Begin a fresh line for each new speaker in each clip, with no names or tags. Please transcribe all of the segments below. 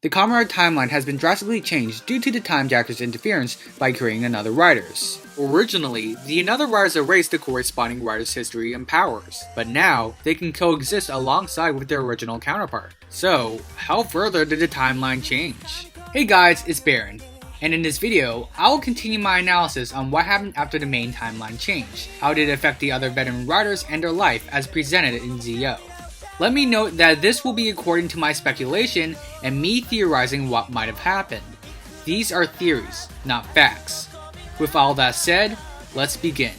The Kamen Rider timeline has been drastically changed due to the Time Jacker's interference by creating another Riders. Originally, the Another Riders erased the corresponding Riders' history and powers, but now they can coexist alongside with their original counterpart. So, how further did the timeline change? Hey guys, it's Baron, and in this video, I will continue my analysis on what happened after the main timeline change. How did it affect the other veteran Riders and their life as presented in ZO? Let me note that this will be according to my speculation and me theorizing what might have happened. These are theories, not facts. With all that said, let's begin.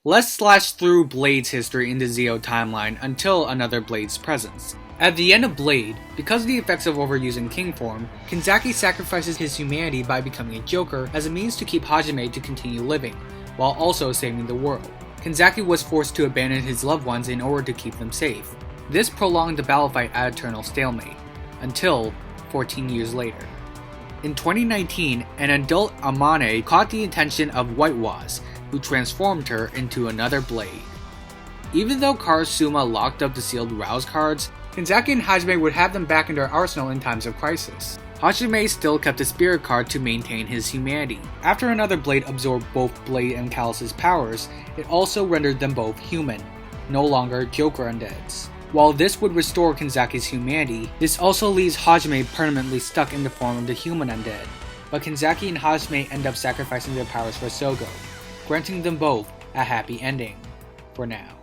Let's slash through Blade's history in the ZO timeline until another Blade's presence. At the end of Blade, because of the effects of overusing King form, Kanzaki sacrifices his humanity by becoming a Joker as a means to keep Hajime to continue living, while also saving the world. Kanzaki was forced to abandon his loved ones in order to keep them safe. This prolonged the battle fight at eternal stalemate, until 14 years later. In 2019, an adult Amane caught the attention of White Waz, who transformed her into another Blade. Even though Karasuma locked up the sealed Rouse cards, Kanzaki and Hajime would have them back in their arsenal in times of crisis. Hajime still kept the Spirit card to maintain his humanity. After another Blade absorbed both Blade and Callus's powers, it also rendered them both human, no longer Joker undeads. While this would restore Kanzaki's humanity, this also leaves Hajime permanently stuck in the form of the human undead. But Kanzaki and Hajime end up sacrificing their powers for Sogo, granting them both a happy ending, for now.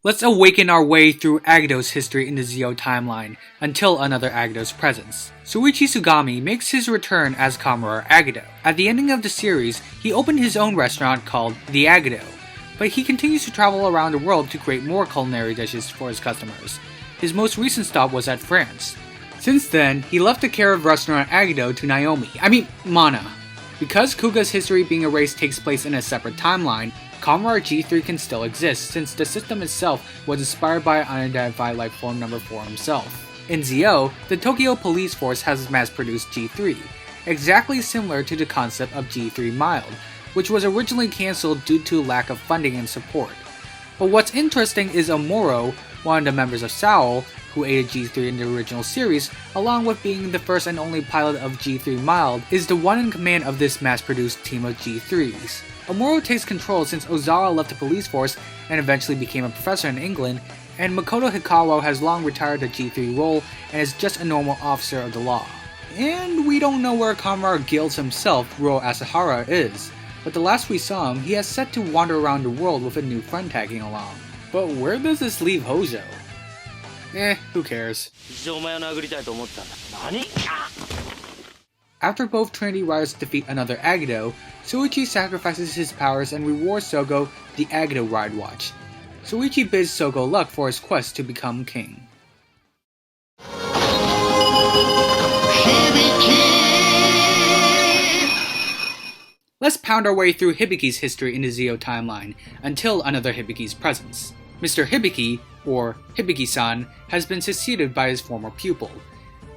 Let's awaken our way through Agito's history in the ZO timeline until another Agito's presence. Shuichi Sugami makes his return as Kamen Rider Agito. At the ending of the series, he opened his own restaurant called The Agito, but he continues to travel around the world to create more culinary dishes for his customers. His most recent stop was at France. Since then, he left the care of restaurant Agito to Mana. Because Kuga's history being erased takes place in a separate timeline, Kamen Rider G3 can still exist since the system itself was inspired by unidentified life form number 4 himself. In ZO, the Tokyo Police Force has mass-produced G3, exactly similar to the concept of G3 Mild, which was originally cancelled due to lack of funding and support. But what's interesting is Amuro, one of the members of Soul, who aided G3 in the original series, along with being the first and only pilot of G3 Mild, is the one in command of this mass-produced team of G3s. Amuro takes control since Ozawa left the police force and eventually became a professor in England, and Makoto Hikawa has long retired the G3 role and is just a normal officer of the law. And we don't know where Kamen Rider Guilds himself, Ryo Asahara, is, but the last we saw him, he has set to wander around the world with a new friend tagging along. But where does this leave Hojo? Who cares? After both Trinity Riders defeat another Agito, Shuichi sacrifices his powers and rewards Sogo the Agito Ride Watch. Shuichi bids Sogo luck for his quest to become king. Let's pound our way through Hibiki's history in the ZO timeline, until another Hibiki's presence. Mr. Hibiki, or Hibiki-san, has been succeeded by his former pupil.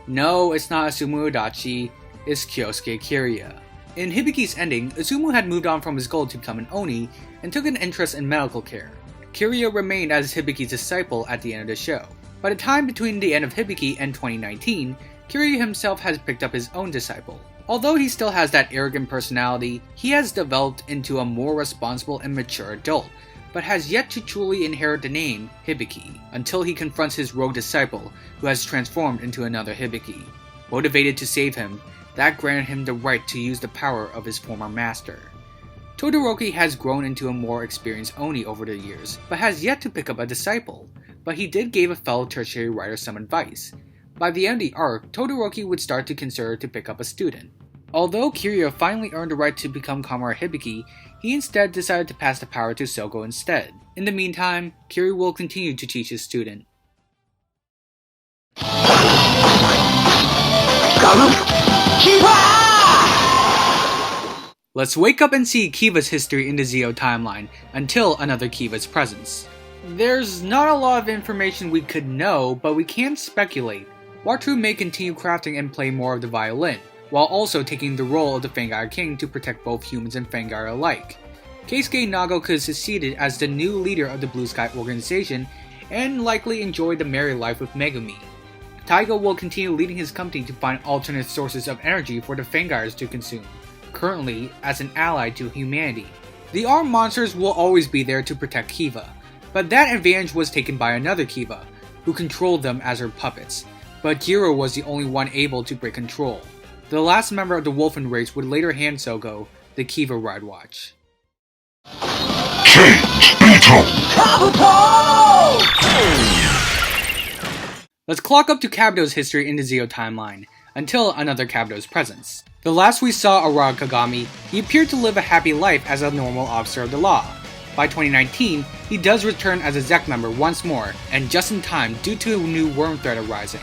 No, it's not Asumu Adachi, it's Kyosuke Kiryu. In Hibiki's ending, Asumu had moved on from his goal to become an Oni, and took an interest in medical care. Kiryu remained as Hibiki's disciple at the end of the show. By the time between the end of Hibiki and 2019, Kiryu himself has picked up his own disciple. Although he still has that arrogant personality, he has developed into a more responsible and mature adult, but has yet to truly inherit the name Hibiki, until he confronts his rogue disciple, who has transformed into another Hibiki. Motivated to save him, that granted him the right to use the power of his former master. Todoroki has grown into a more experienced Oni over the years, but has yet to pick up a disciple, but he did give a fellow tertiary writer some advice. By the end of the arc, Todoroki would start to consider to pick up a student. Although Kiryu finally earned the right to become Kamen Rider Hibiki, he instead decided to pass the power to Sogo instead. In the meantime, Kiryu will continue to teach his student. Kiva! Let's wake up and see Kiva's history in the ZO timeline, until another Kiva's presence. There's not a lot of information we could know, but we can speculate. Wataru may continue crafting and play more of the violin, while also taking the role of the Fangire King to protect both humans and Fangire alike. Keisuke Nago could succeed as the new leader of the Blue Sky organization and likely enjoy the married life with Megumi. Taiga will continue leading his company to find alternate sources of energy for the Fangires to consume, currently as an ally to humanity. The armed monsters will always be there to protect Kiva, but that advantage was taken by another Kiva, who controlled them as her puppets, but Jiro was the only one able to break control. The last member of the Wolfen race would later hand Sogo the Kiva Ride Watch. Let's clock up to Kabuto's history in the Zio timeline, until another Kabuto's presence. The last we saw Araga Kagami, he appeared to live a happy life as a normal officer of the law. By 2019, he does return as a ZEC member once more, and just in time due to a new worm threat arising.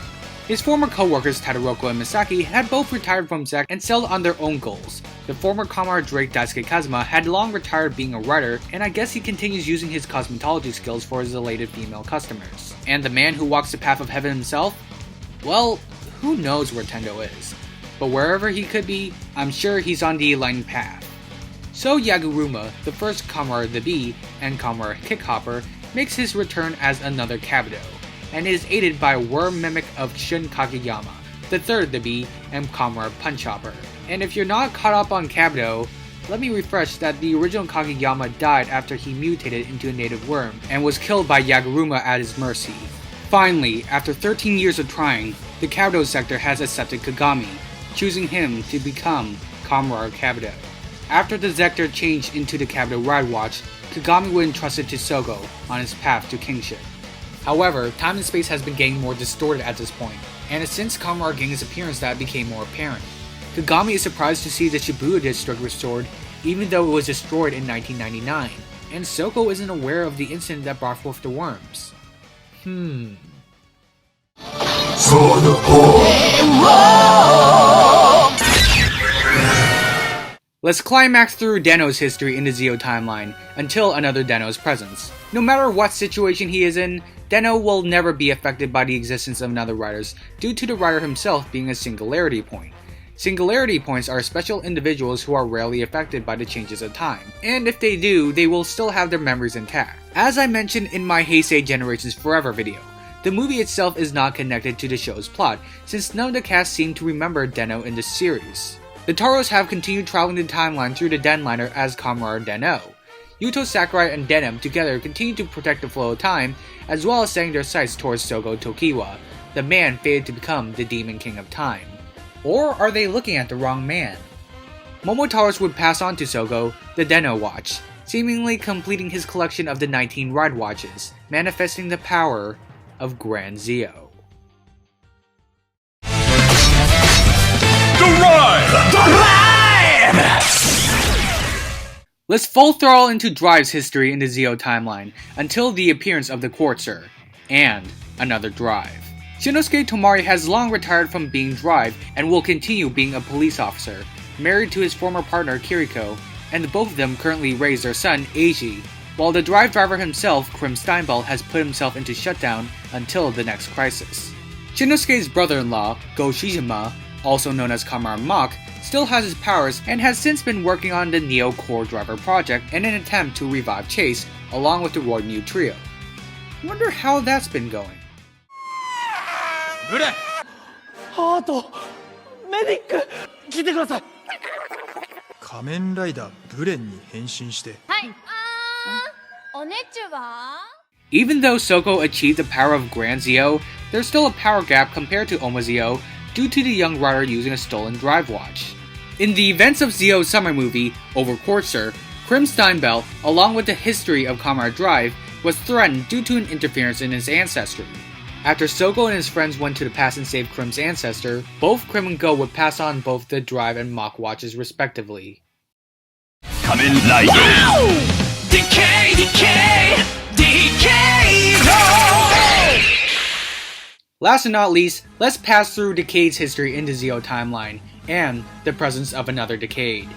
His former co-workers Tadoroko and Misaki had both retired from ZEC and settled on their own goals. The former Kamen Drake Daisuke Kazuma had long retired being a writer, and I guess he continues using his cosmetology skills for his elated female customers. And the man who walks the path of heaven himself? Well, who knows where Tendo is. But wherever he could be, I'm sure he's on the enlightened path. So Yaguruma, the first Kamar the Bee and Kamar Kickhopper, makes his return as another Kabuto, and is aided by Worm Mimic of Shun Kageyama, the third the Bee and Kamar Punchhopper. And if you're not caught up on Kabuto, let me refresh that the original Kageyama died after he mutated into a native worm, and was killed by Yaguruma at his mercy. Finally, after 13 years of trying, the Kabuto sector has accepted Kagami, choosing him to become Kamar Kabuto. After the sector changed into the Kabuto Ride Watch, Kagami would entrust it to Sogo on his path to kingship. However, time and space has been getting more distorted at this point, and it's since Kamar Gang's appearance that became more apparent. Kagami is surprised to see the Shibuya district restored, even though it was destroyed in 1999, and Sogo isn't aware of the incident that brought forth the worms. Let's climax through Deno's history in the Zio timeline, until another Deno's presence. No matter what situation he is in, Deno will never be affected by the existence of another riders due to the rider himself being a singularity point. Singularity points are special individuals who are rarely affected by the changes of time, and if they do, they will still have their memories intact. As I mentioned in my Heisei Generations Forever video, the movie itself is not connected to the show's plot, since none of the cast seem to remember Deno in this series. The Taros have continued traveling the timeline through the Denliner as Kamar Deno. Yuto Sakurai and Denim together continue to protect the flow of time, as well as setting their sights towards Sogo Tokiwa, the man fated to become the Demon King of Time. Or are they looking at the wrong man? Momotaros would pass on to Sogo the Deno Watch, seemingly completing his collection of the 19 Ride Watches, manifesting the power of Grand Zio.
The ride!
Let's full throttle into Drive's history in the Zio timeline, until the appearance of the Quartzer, and another Drive. Shinosuke Tomari has long retired from being Drive and will continue being a police officer, married to his former partner Kiriko, and both of them currently raise their son Eiji, while the Drive driver himself, Krim Steinbell, has put himself into shutdown until the next crisis. Shinosuke's brother-in-law, Go Shijima, also known as Kamar Mach, still has his powers and has since been working on the Neo Core Driver project in an attempt to revive Chase along with the Roy Mu trio. Wonder how that's been going.
Kamen Rider ブレンに変身して。
Even though Soko achieved the power of Grand Zio, there's still a power gap compared to Oma Zio due to the young rider using a stolen drive watch. In the events of Zio's summer movie, Over Quartzer, Krim Steinbell, along with the history of Kamar Drive, was threatened due to an interference in his ancestry. After Soko and his friends went to the past and saved Krim's ancestor, both Krim and Go would pass on both the Drive and Mach watches respectively.
Kamen Rider! Decay, decay, decay,
Last but not least, let's pass through Decade's history in the Zio timeline, and the presence of another Decade.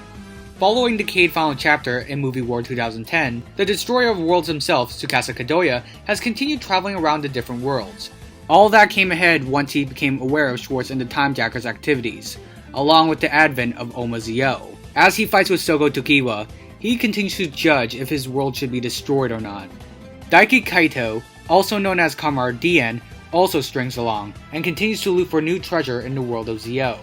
Following Decade final chapter in Movie War 2010, the Destroyer of Worlds himself, Tsukasa Kadoya, has continued traveling around the different worlds. All that came ahead once he became aware of Schwartz and the Timejacker's activities, along with the advent of Oma-Zio. As he fights with Soko Tokiwa, he continues to judge if his world should be destroyed or not. Daiki Kaito, also known as Kamen Rider DN, also strings along, and continues to look for new treasure in the world of Zio.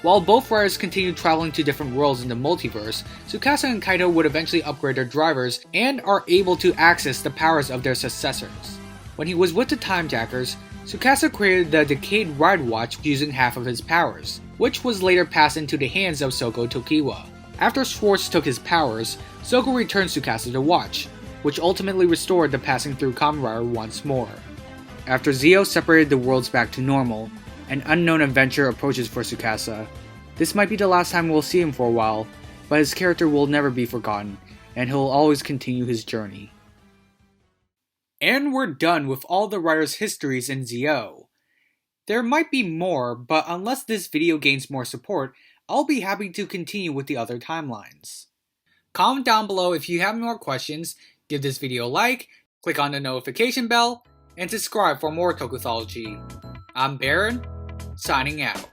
While both riders continue traveling to different worlds in the multiverse, Tsukasa and Kaito would eventually upgrade their drivers and are able to access the powers of their successors. When he was with the Timejackers, Tsukasa created the Decade Ride Watch using half of his powers, which was later passed into the hands of Soko Tokiwa. After Schwartz took his powers, Soko returned Tsukasa the watch, which ultimately restored the passing through Kamen Rider once more. After Zio separated the worlds back to normal, an unknown adventure approaches for Tsukasa. This might be the last time we'll see him for a while, but his character will never be forgotten, and he'll always continue his journey. And we're done with all the writers' histories in Zio. There might be more, but unless this video gains more support, I'll be happy to continue with the other timelines. Comment down below if you have more questions, give this video a like, click on the notification bell, and subscribe for more Tokuthology. I'm Baron, signing out.